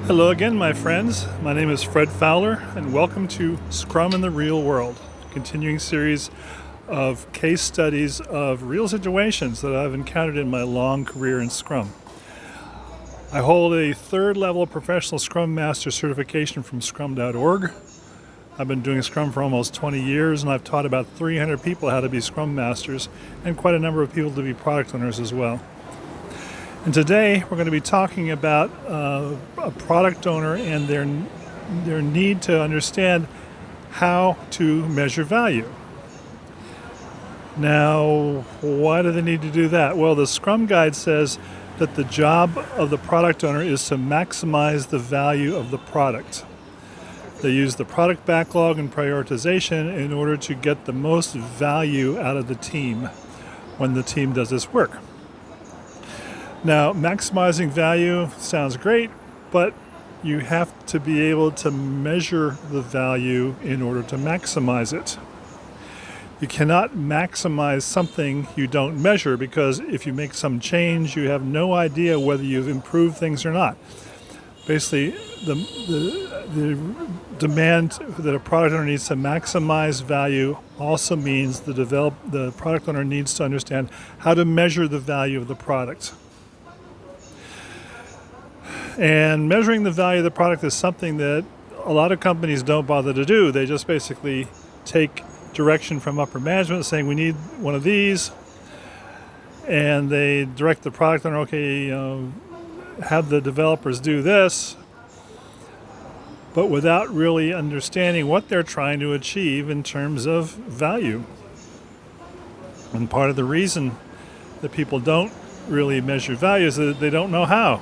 Hello again, my friends. My name is Fred Fowler, and welcome to Scrum in the Real World, a continuing series of case studies of real situations that I've encountered in my long career in Scrum. I hold a third-level professional Scrum Master certification from Scrum.org. I've been doing Scrum for almost 20 years, and I've taught about 300 people how to be Scrum Masters, and quite a number of people to be product owners as well. And today we're going to be talking about a product owner and their need to understand how to measure value. Now, why do they need to do that? Well, the Scrum Guide says that the job of the product owner is to maximize the value of the product. They use the product backlog and prioritization in order to get the most value out of the team when the team does this work. Now, maximizing value sounds great, but you have to be able to measure the value in order to maximize it. You cannot maximize something you don't measure, because if you make some change, you have no idea whether you've improved things or not. Basically, the demand that a product owner needs to maximize value also means the product owner needs to understand how to measure the value of the product. And measuring the value of the product is something that a lot of companies don't bother to do. They just basically take direction from upper management saying we need one of these, and they direct the product owner, have the developers do this, but without really understanding what they're trying to achieve in terms of value. And part of the reason that people don't really measure value is that they don't know how.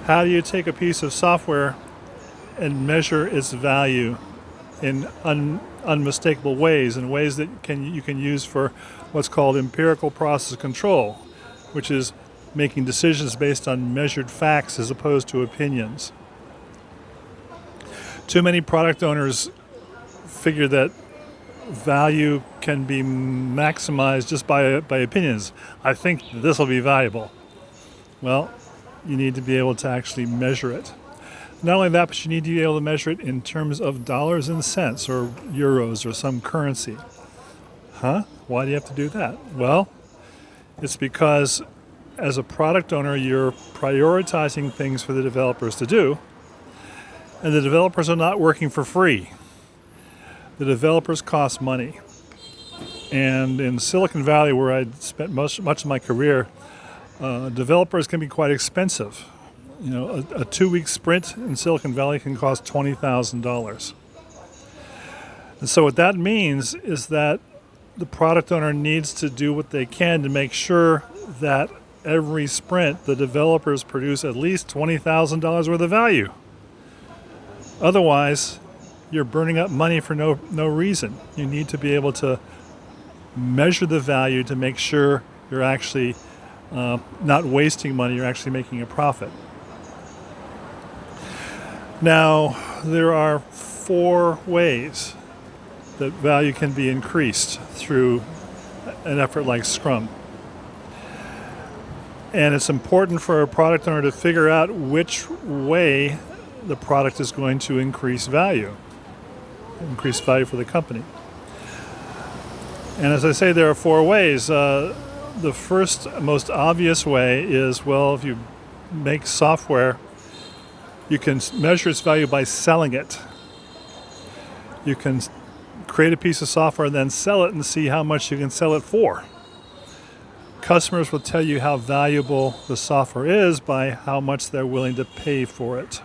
How do you take a piece of software and measure its value in unmistakable ways, in ways that you can use for what's called empirical process control, which is making decisions based on measured facts as opposed to opinions? Too many product owners figure that value can be maximized just by opinions. I think this will be valuable. Well, you need to be able to actually measure it. Not only that, but you need to be able to measure it in terms of dollars and cents or euros or some currency. Why do you have to do that? Well, it's because as a product owner, you're prioritizing things for the developers to do, and the developers are not working for free. The developers cost money. And in Silicon Valley, where I'd spent much of my career, developers can be quite expensive. A 2-week sprint in Silicon Valley can cost $20,000. And so what that means is that the product owner needs to do what they can to make sure that every sprint the developers produce at least $20,000 worth of value. Otherwise, you're burning up money for no reason. You need to be able to measure the value to make sure you're actually not wasting money, you're actually making a profit. Now, there are 4 ways that value can be increased through an effort like Scrum. And it's important for a product owner to figure out which way the product is going to increase value for the company. And as I say, there are 4 ways. The first, most obvious way is, if you make software, you can measure its value by selling it. You can create a piece of software and then sell it and see how much you can sell it for. Customers will tell you how valuable the software is by how much they're willing to pay for it.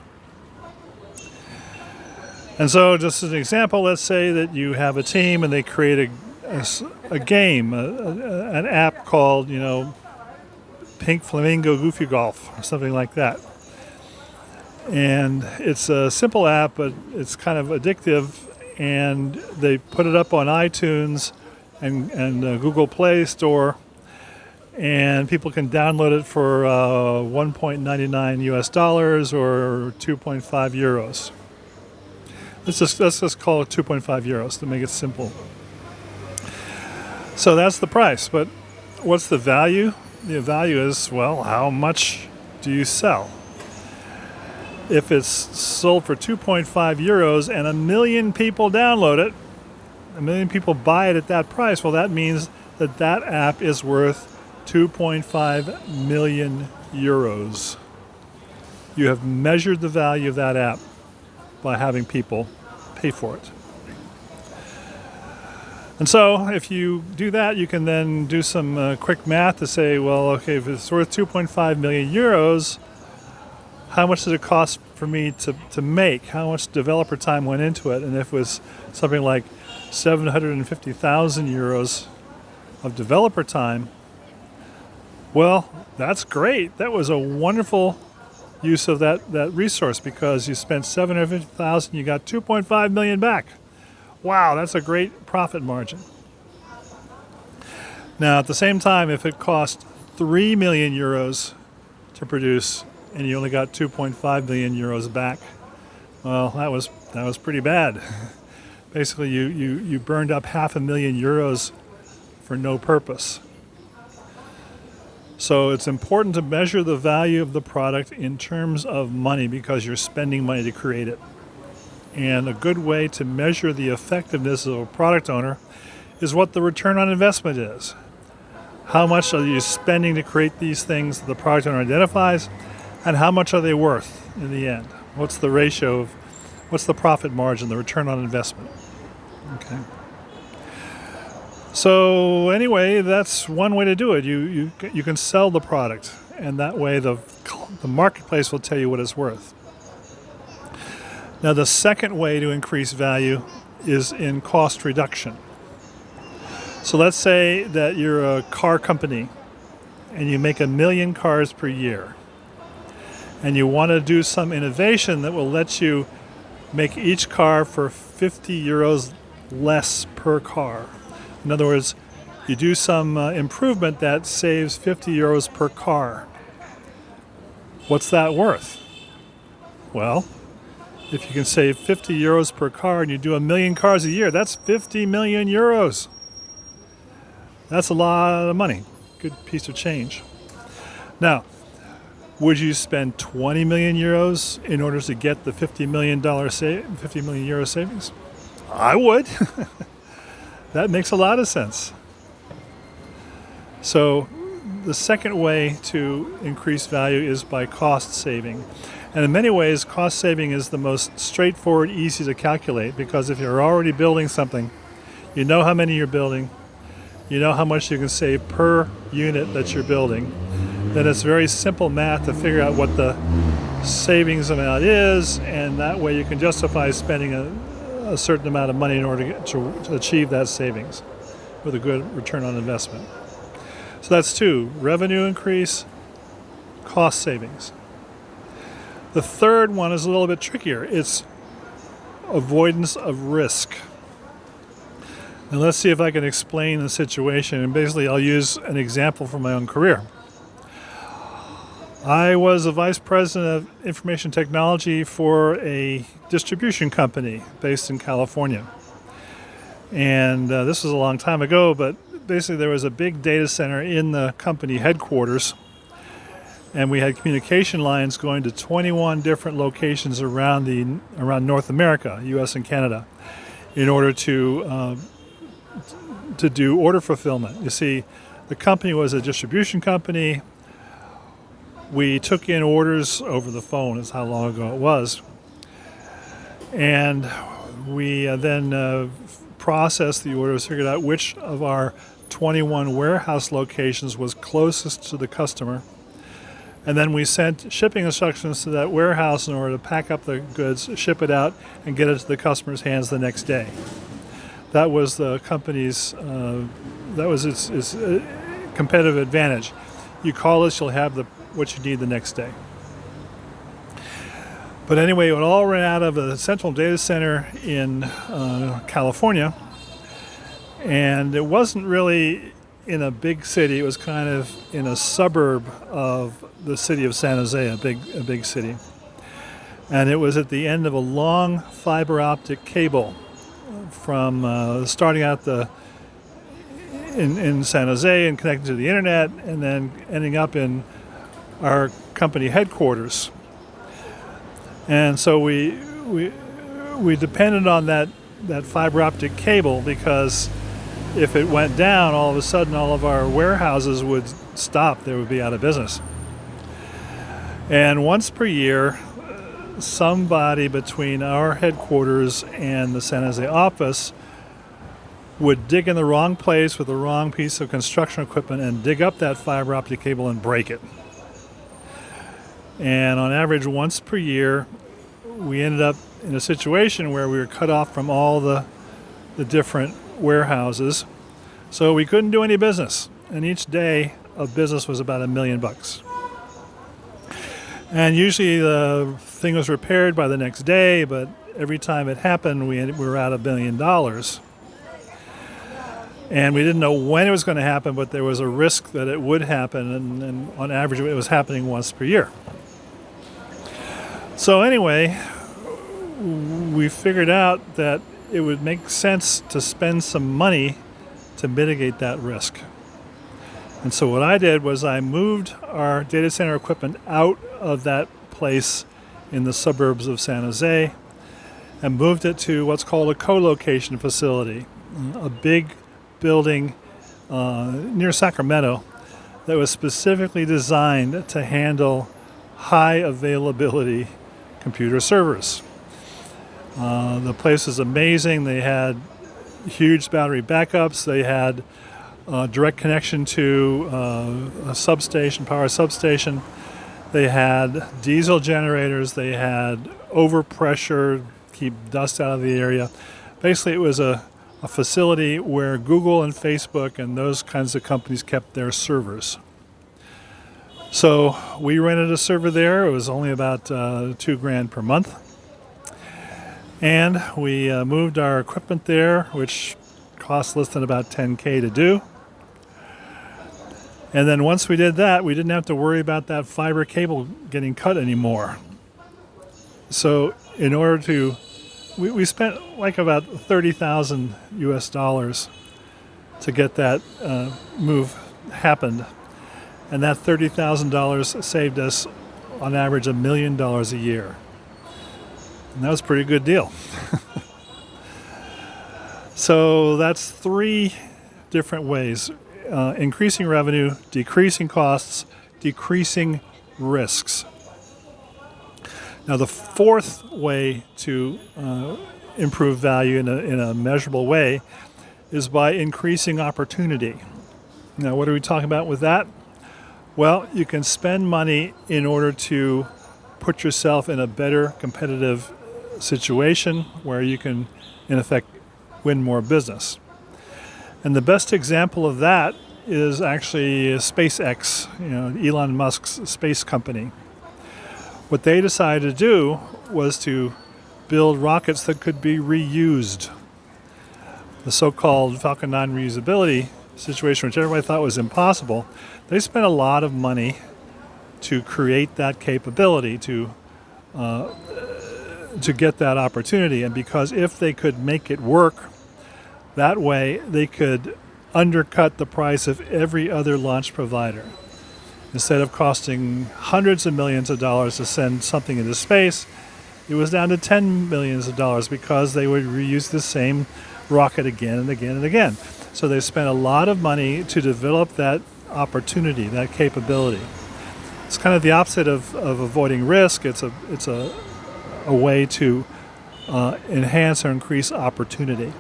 And so, just as an example, let's say that you have a team and they create a game, an app called, Pink Flamingo Goofy Golf or something like that. And it's a simple app, but it's kind of addictive, and they put it up on iTunes and Google Play Store, and people can download it for $1.99 US or 2.5 euros. Let's just call it 2.5 euros to make it simple. So that's the price, but what's the value? The value is, how much do you sell? If it's sold for 2.5 euros and 1 million people download it, 1 million people buy it at that price, well, that means that that app is worth 2.5 million euros. You have measured the value of that app by having people pay for it. And so if you do that, you can then do some quick math to say, well, okay, if it's worth 2.5 million euros, how much did it cost for me to make? How much developer time went into it? And if it was something like 750,000 euros of developer time, well, that's great. That was a wonderful use of that resource, because you spent 750,000, you got 2.5 million back. Wow, that's a great profit margin. Now, at the same time, if it cost 3 million euros to produce and you only got 2.5 million euros back, well, that was pretty bad. Basically, you burned up 500,000 euros for no purpose. So it's important to measure the value of the product in terms of money, because you're spending money to create it. And a good way to measure the effectiveness of a product owner is what the return on investment is. How much are you spending to create these things that the product owner identifies, and how much are they worth in the end? What's the ratio of, what's the profit margin, the return on investment? Okay. So anyway, that's one way to do it. You can sell the product, and that way the marketplace will tell you what it's worth. Now, the second way to increase value is in cost reduction. So let's say that you're a car company and you make 1 million cars per year, and you want to do some innovation that will let you make each car for 50 euros less per car. In other words, you do some improvement that saves 50 euros per car. What's that worth? Well, if you can save 50 euros per car and you do 1 million cars a year, that's 50 million euros. That's a lot of money. Good piece of change. Now, would you spend 20 million euros in order to get the $50 million euro savings? I would. That makes a lot of sense. So the second way to increase value is by cost saving. And in many ways, cost saving is the most straightforward, easy to calculate, because if you're already building something, you know how many you're building, you know how much you can save per unit that you're building, then it's very simple math to figure out what the savings amount is, and that way you can justify spending a certain amount of money in order to achieve that savings with a good return on investment. So that's two: revenue increase, cost savings. The third one is a little bit trickier. It's avoidance of risk. And let's see if I can explain the situation. And basically, I'll use an example from my own career. I was a vice president of information technology for a distribution company based in California. And this was a long time ago, but basically there was a big data center in the company headquarters, and we had communication lines going to 21 different locations around North America, U.S. and Canada, in order to do order fulfillment. You see, the company was a distribution company. We took in orders over the phone, is how long ago it was. And we then processed the orders, figured out which of our 21 warehouse locations was closest to the customer. And then we sent shipping instructions to that warehouse in order to pack up the goods, ship it out, and get it to the customer's hands the next day. That was the company's, that was its competitive advantage. You call us, you'll have what you need the next day. But anyway, it all ran out of a central data center in California, and it wasn't really in a big city. It was kind of in a suburb of the city of San Jose, a big city. And it was at the end of a long fiber optic cable from starting out in San Jose and connecting to the internet, and then ending up in our company headquarters. And so we depended on that fiber optic cable, because if it went down, all of a sudden all of our warehouses would stop. They would be out of business. And once per year, somebody between our headquarters and the San Jose office would dig in the wrong place with the wrong piece of construction equipment and dig up that fiber optic cable and break it. And on average, once per year, we ended up in a situation where we were cut off from all the different warehouses. So we couldn't do any business. And each day of business was about $1 million. And usually the thing was repaired by the next day, but every time it happened, we were out $1 million. And we didn't know when it was going to happen, but there was a risk that it would happen, and on average it was happening once per year. So anyway, we figured out that it would make sense to spend some money to mitigate that risk. And so what I did was I moved our data center equipment out of that place in the suburbs of San Jose and moved it to what's called a co-location facility, a big building near Sacramento that was specifically designed to handle high availability computer servers. The place was amazing. They had huge battery backups. They had direct connection to a substation, power substation. They had diesel generators. They had overpressure, keep dust out of the area. Basically, it was a facility where Google and Facebook and those kinds of companies kept their servers. So we rented a server there. It was only about $2,000 per month. And we moved our equipment there, which cost less than about $10,000 to do. And then once we did that, we didn't have to worry about that fiber cable getting cut anymore. So in order to, we spent like about $30,000 US to get that move happened. And that $30,000 saved us on average $1 million a year. And that was a pretty good deal. So that's 3 different ways. Increasing revenue, decreasing costs, decreasing risks. Now the 4th way to improve value in a measurable way is by increasing opportunity. Now what are we talking about with that? Well, you can spend money in order to put yourself in a better competitive situation where you can, in effect, win more business. And the best example of that is actually SpaceX, Elon Musk's space company. What they decided to do was to build rockets that could be reused. The so-called Falcon 9 reusability situation, which everybody thought was impossible, they spent a lot of money to create that capability, to get that opportunity. And because if they could make it work that way, they could undercut the price of every other launch provider. Instead of costing hundreds of millions of dollars to send something into space, it was down to $10 million because they would reuse the same rocket again and again and again. So they spent a lot of money to develop that opportunity, that capability. It's kind of the opposite of avoiding risk. It's a way to enhance or increase opportunity.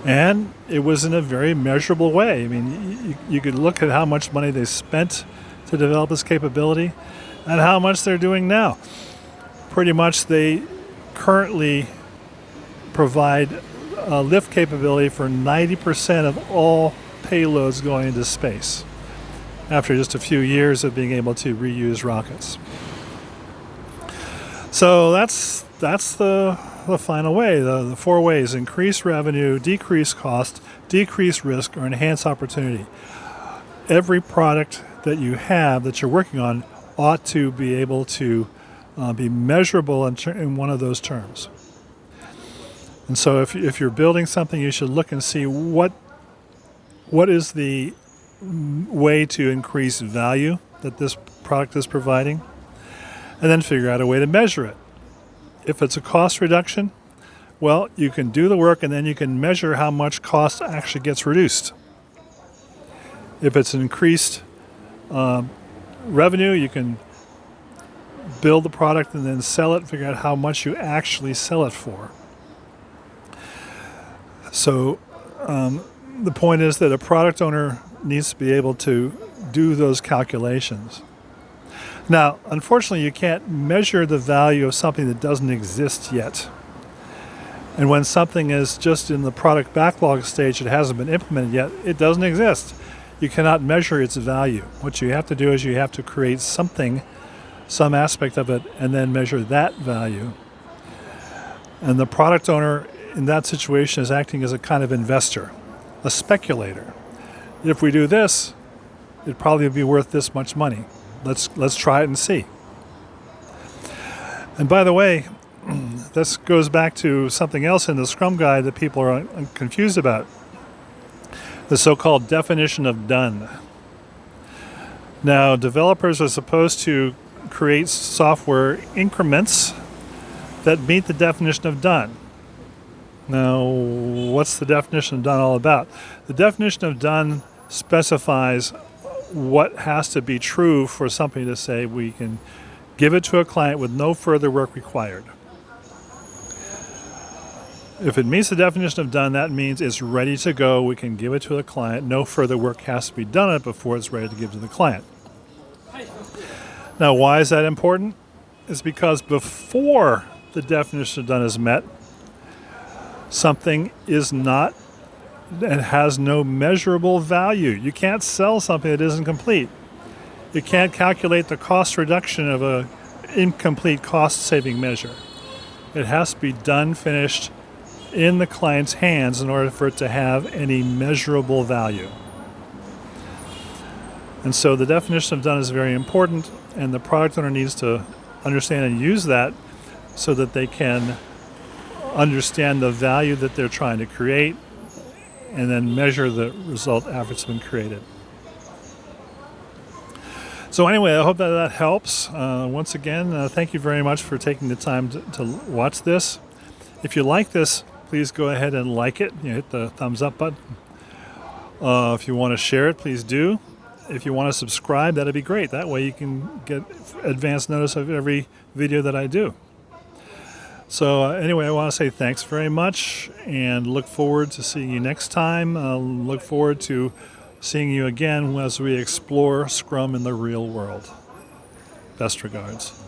And it was in a very measurable way. I mean, you could look at how much money they spent to develop this capability and how much they're doing now. Pretty much they currently provide lift capability for 90% of all payloads going into space after just a few years of being able to reuse rockets. So that's the final way, the 4 ways: increase revenue, decrease cost, decrease risk, or enhance opportunity. Every product that you have that you're working on ought to be able to be measurable in one of those terms. And so if you're building something, you should look and see what is the way to increase value that this product is providing, and then figure out a way to measure it. If it's a cost reduction, well, you can do the work and then you can measure how much cost actually gets reduced. If it's an increased revenue, you can build the product and then sell it, figure out how much you actually sell it for. So the point is that a product owner needs to be able to do those calculations. Now, unfortunately, you can't measure the value of something that doesn't exist yet. And when something is just in the product backlog stage, it hasn't been implemented yet, it doesn't exist. You cannot measure its value. What you have to do is you have to create something, some aspect of it, and then measure that value. And the product owner in that situation is acting as a kind of investor, a speculator. If we do this, it'd probably be worth this much money. Let's try it and see. And by the way, this goes back to something else in the Scrum Guide that people are confused about. The so-called definition of done. Now, developers are supposed to create software increments that meet the definition of done. Now, what's the definition of done all about? The definition of done specifies what has to be true for something to say we can give it to a client with no further work required. If it meets the definition of done, that means it's ready to go. We can give it to the client. No further work has to be done on it before it's ready to give to the client. Now, why is that important? It's because before the definition of done is met, something is not and has no measurable value. You can't sell something that isn't complete. You can't calculate the cost reduction of an incomplete cost-saving measure. It has to be done, finished, in the client's hands in order for it to have any measurable value. And so the definition of done is very important, and the product owner needs to understand and use that so that they can understand the value that they're trying to create and then measure the result after it's been created. So anyway, I hope that helps. Once again, thank you very much for taking the time to watch this. If you like this, please go ahead and like it. Hit the thumbs up button. If you want to share it, please do. If you want to subscribe, that'd be great. That way you can get advance notice of every video that I do. So anyway, I want to say thanks very much and look forward to seeing you next time. Look forward to seeing you again as we explore Scrum in the real world. Best regards.